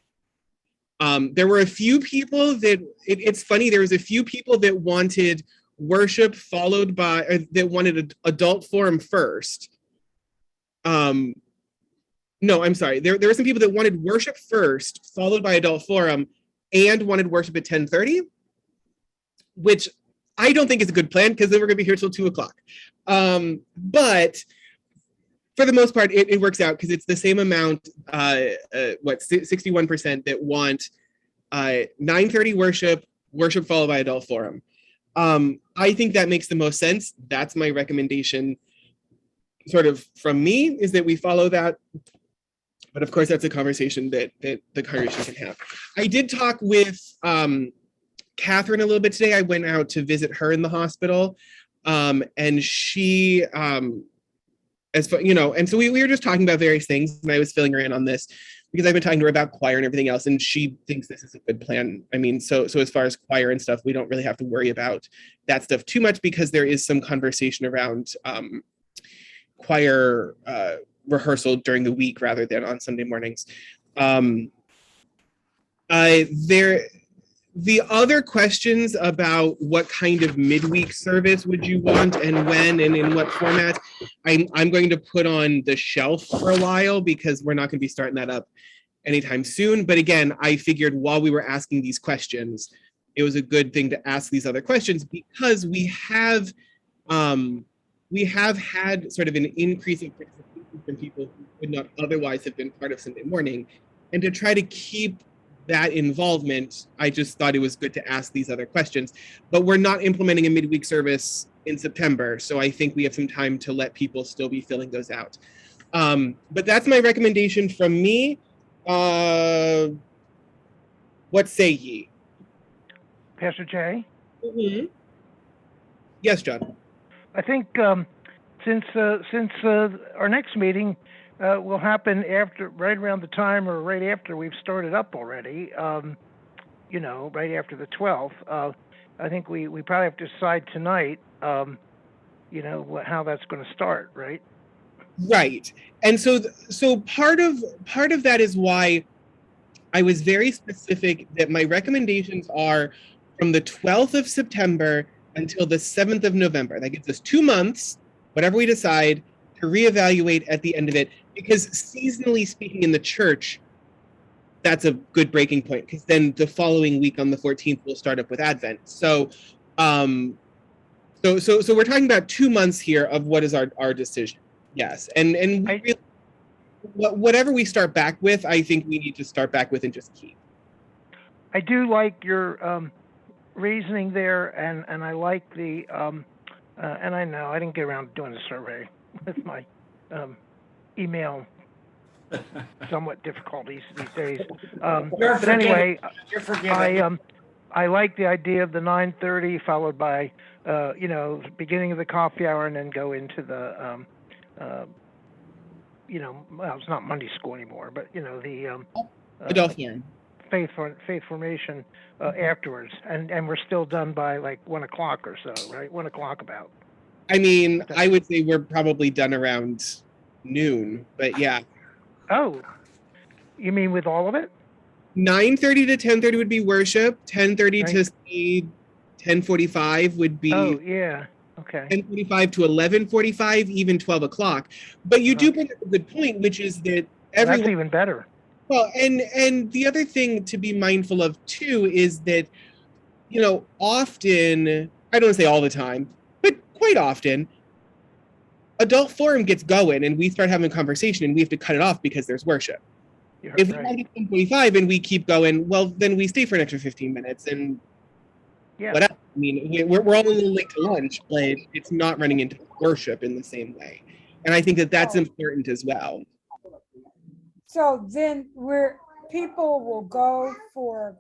There were a few people that, it's funny, there was a few people that wanted worship followed by, that wanted adult forum first. No, I'm sorry. There were some people that wanted worship first, followed by adult forum, and wanted worship at 10:30, which I don't think it's a good plan because then we're going to be here till 2:00. But for the most part, it works out because it's the same amount, 61% that want 9:30 worship followed by adult forum. I think that makes the most sense. That's my recommendation, sort of from me, is that we follow that. But of course, that's a conversation that the congregation can have. I did talk with Catherine a little bit today. I went out to visit her in the hospital, and she, and so we were just talking about various things, and I was filling her in on this because I've been talking to her about choir and everything else, and she thinks this is a good plan. I mean, so as far as choir and stuff, we don't really have to worry about that stuff too much because there is some conversation around choir rehearsal during the week rather than on Sunday mornings. The other questions about what kind of midweek service would you want and when and in what format, I'm going to put on the shelf for a while because we're not going to be starting that up anytime soon. But again, I figured while we were asking these questions, it was a good thing to ask these other questions because we have had sort of an increase in participation from people who would not otherwise have been part of Sunday morning. And to try to keep that involvement, I just thought it was good to ask these other questions. But we're not implementing a midweek service in September, so I think we have some time to let people still be filling those out. But that's my recommendation from me. What say ye? Pastor Jay? Mm-hmm. Yes, John. I think since our next meeting will happen right around the time or right after we've started up already, right after the 12th, I think we probably have to decide tonight, how that's going to start, right? Right. And so part of that is why I was very specific that my recommendations are from the 12th of September until the 7th of November. That gives us 2 months, whatever we decide, to reevaluate at the end of it. Because seasonally speaking in the church, that's a good breaking point because then the following week on the 14th, we'll start up with Advent. So we're talking about 2 months here of what is our decision. Yes. And whatever we start back with, I think we need to start back with and just keep. I do like your reasoning there, and I like the, and I know I didn't get around to doing the survey with my email somewhat difficulties these days. But anyway, You're forgiven. I like the idea of the 9:30 followed by, beginning of the coffee hour and then go into the, well, it's not Monday school anymore, but the Adult forum. faith formation afterwards, and we're still done by like 1 o'clock or so, right? 1 o'clock about. I mean, I would say we're probably done around noon, but yeah. Oh, you mean with all of it? 9:30 to 10:30 would be worship. 10:30 Right. to say 10:45 would be. Oh, yeah. Okay. 10:45 to 11:45, even 12 o'clock. But you do bring up a good point, which is that That's everyone. even better. Well, and the other thing to be mindful of too is that, often, I don't want to say all the time, but quite often, adult forum gets going and we start having a conversation and we have to cut it off because there's worship. You're If we right. have 10:45 and we keep going, well, then we stay for an extra 15 minutes and Yeah. whatever. I mean, we're all a little late to lunch, but it's not running into worship in the same way. And I think that that's important as well. So then people will go for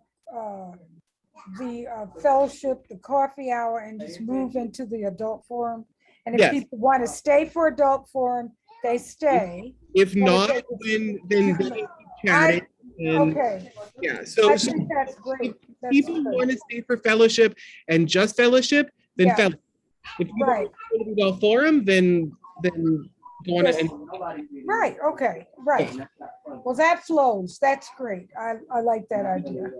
the fellowship, the coffee hour, and just move into the adult forum. And if Yes. people want to stay for adult forum, they stay. If Well, not, okay. then they keep chatting. And Okay, yeah, I so think that's great. That's people good. want to stay for fellowship and just fellowship, then Yeah. fellowship. If you Right. go to the adult forum, then go on Yes. and Right, okay, right. Well, that flows. That's great. I like that idea.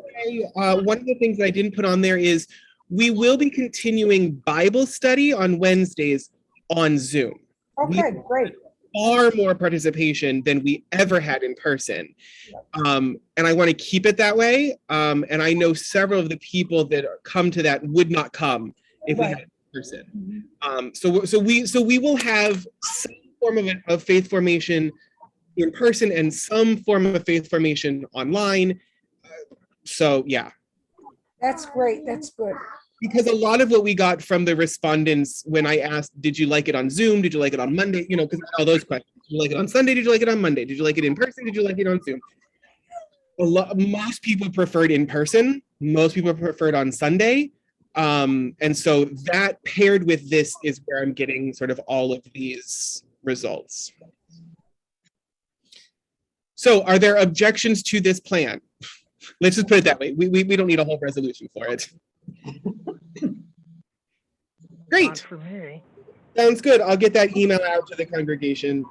one of the things that I didn't put on there is we will be continuing Bible study on Wednesdays on Zoom. Okay, great. Far more participation than we ever had in person. And I want to keep it that way. And I know several of the people that come to that would not come if we Right. had it in person. Mhm. So we will have some form of faith formation in person and some form of faith formation online. So yeah, That's great. That's good. because a lot of what we got from the respondents when I asked, did you like it on Zoom? Did you like it on Monday? You know, because all those questions. Did you like it on Sunday? Did you like it on Monday? Did you like it in person? Did you like it on Zoom? Most people preferred in person. Most people preferred on Sunday. And so that paired with this is where I'm getting sort of all of these results. So are there objections to this plan? Let's just put it that way. We don't need a whole resolution for it. Not Great. for me. Sounds good. I'll get that email out to the congregation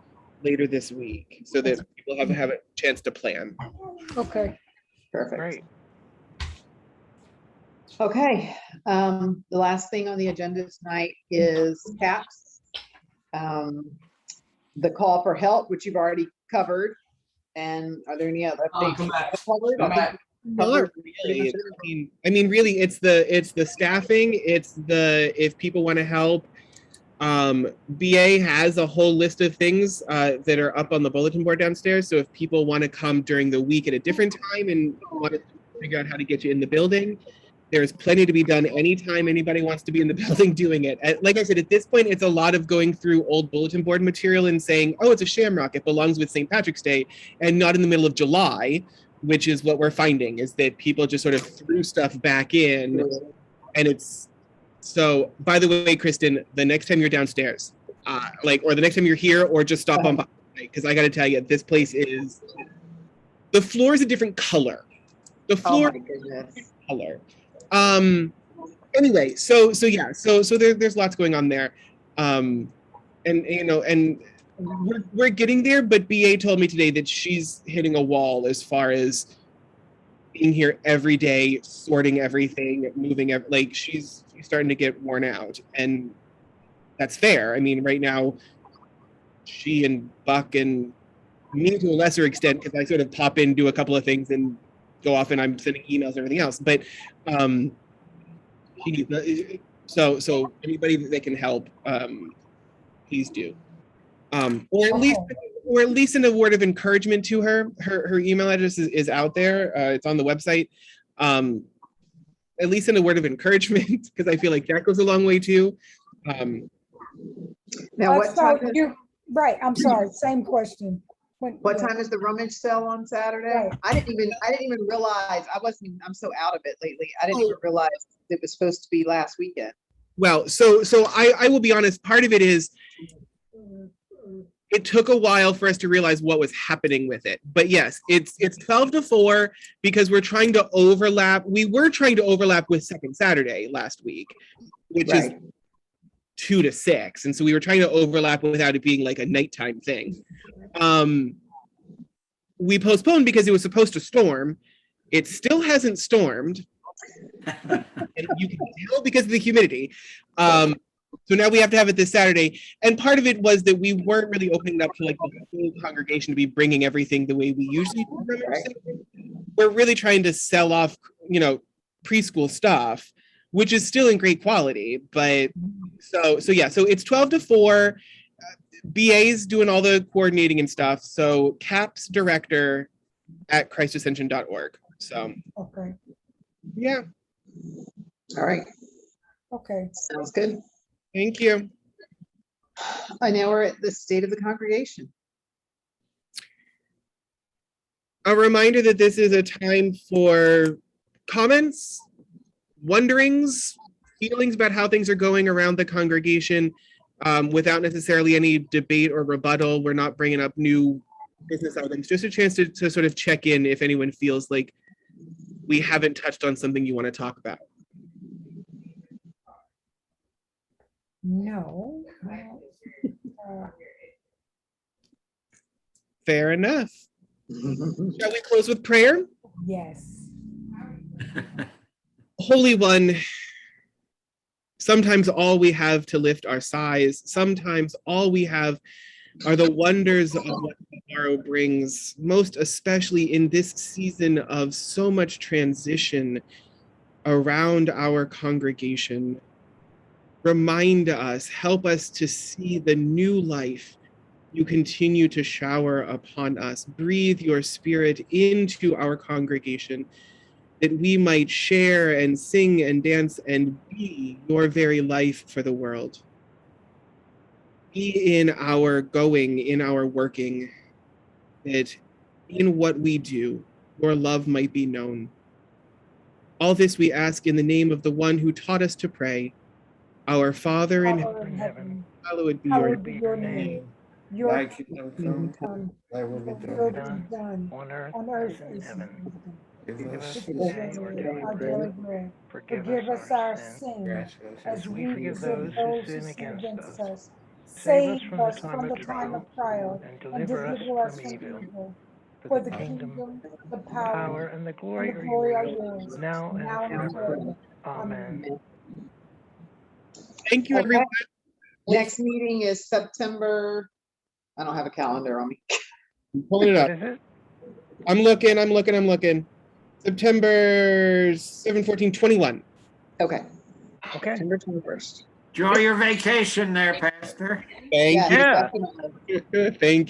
later this week so that people have a chance to plan. Okay. Perfect. Great. Okay, the last thing on the agenda tonight is CAPS. The call for help, which you've already covered. And are there any other Oh, updates? come back. Covered? Come I think back. we Not covered pretty really. much everything. I mean, really, it's the staffing. It's the if people want to help. BA has a whole list of things that are up on the bulletin board downstairs. So if people want to come during the week at a different time and want to figure out how to get you in the building, there's plenty to be done anytime anybody wants to be in the building doing it. Like I said, at this point, it's a lot of going through old bulletin board material and saying, oh, it's a shamrock. It belongs with St. Patrick's Day and not in the middle of July, which is what we're finding is that people just sort of threw stuff back in. And it's so, by the way, Kristen, the next time you're downstairs, or the next time you're here, or just stop on by, because I got to tell you, this place is, the floor is a different color. The Oh floor my goodness. color. Anyway, so there's lots going on there. And you know, and we're getting there, but BA told me today that she's hitting a wall as far as being here every day, sorting everything, moving like she's starting to get worn out. And that's fair. I mean, right now she and Buck and me to a lesser extent, because I sort of pop in, do a couple of things and go off and I'm sending emails and everything else. But so anybody that can help, please do. Or at least in a word of encouragement to her. Her email address is out there. It's on the website. At least in a word of encouragement, because I feel like that goes a long way too. Now, what time Right, I'm sorry, same question. what time is the rummage sale on Saturday? Right. I didn't even realize, I'm so out of it lately. I didn't even realize it was supposed to be last weekend. Well, so I will be honest, part of it is it took a while for us to realize what was happening with it. But yes, it's 12 to 4 because we're trying to overlap. We were trying to overlap with Second Saturday last week, which is 2 to 6. And so we were trying to overlap without it being like a nighttime thing. We postponed because it was supposed to storm. It still hasn't stormed. And you can tell because of the humidity. So now we have to have it this Saturday. And part of it was that we weren't really opening it up to like the whole congregation to be bringing everything the way we usually do. We're really trying to sell off, you know, preschool stuff, which is still in great quality. But so it's 12 to 4. BA's doing all the coordinating and stuff. So CAPS director at christascension.org. So Okay, yeah. All right, okay. sounds good. Thank you. Now we're at the state of the congregation. A reminder that this is a time for comments, wonderings, feelings about how things are going around the congregation without necessarily any debate or rebuttal. We're not bringing up new business items, just a chance to sort of check in if anyone feels like we haven't touched on something you want to talk about. No. Fair enough. Shall we close with prayer? Yes. Holy One, sometimes all we have to lift our sighs, sometimes all we have are the wonders of what tomorrow brings, most especially in this season of so much transition around our congregation. Remind us, help us to see the new life you continue to shower upon us. Breathe your spirit into our congregation that we might share and sing and dance and be your very life for the world. Be in our going, in our working, that in what we do, your love might be known. All this we ask in the name of the one who taught us to pray. Our Father in heaven, Father in heaven, hallowed be your hallowed name. be your name. Your Thy kingdom come, come, thy will be your will done. be done on earth on earth as in as in heaven. heaven. Give Give us us Give this us today our today daily our bread. daily bread. Forgive us our sins, sins as as we we forgive forgive those who those who sin sin against against us. us. Save us Save from the us time from of the time of trial, trial and and deliver us deliver us from from evil. evil. For For the the kingdom, kingdom, the the power, power, and the and glory the are glory are yours, yours, now and now and forever. forever. Amen. Thank you, Okay. everyone. Next meeting is September, I don't have a calendar on me. I'm pulling it What up. is it? I'm looking. September 7, 14, 21. Okay, Okay. September 21st. Enjoy your vacation there, Pastor. Thank Yes, Yeah. definitely. you. Thank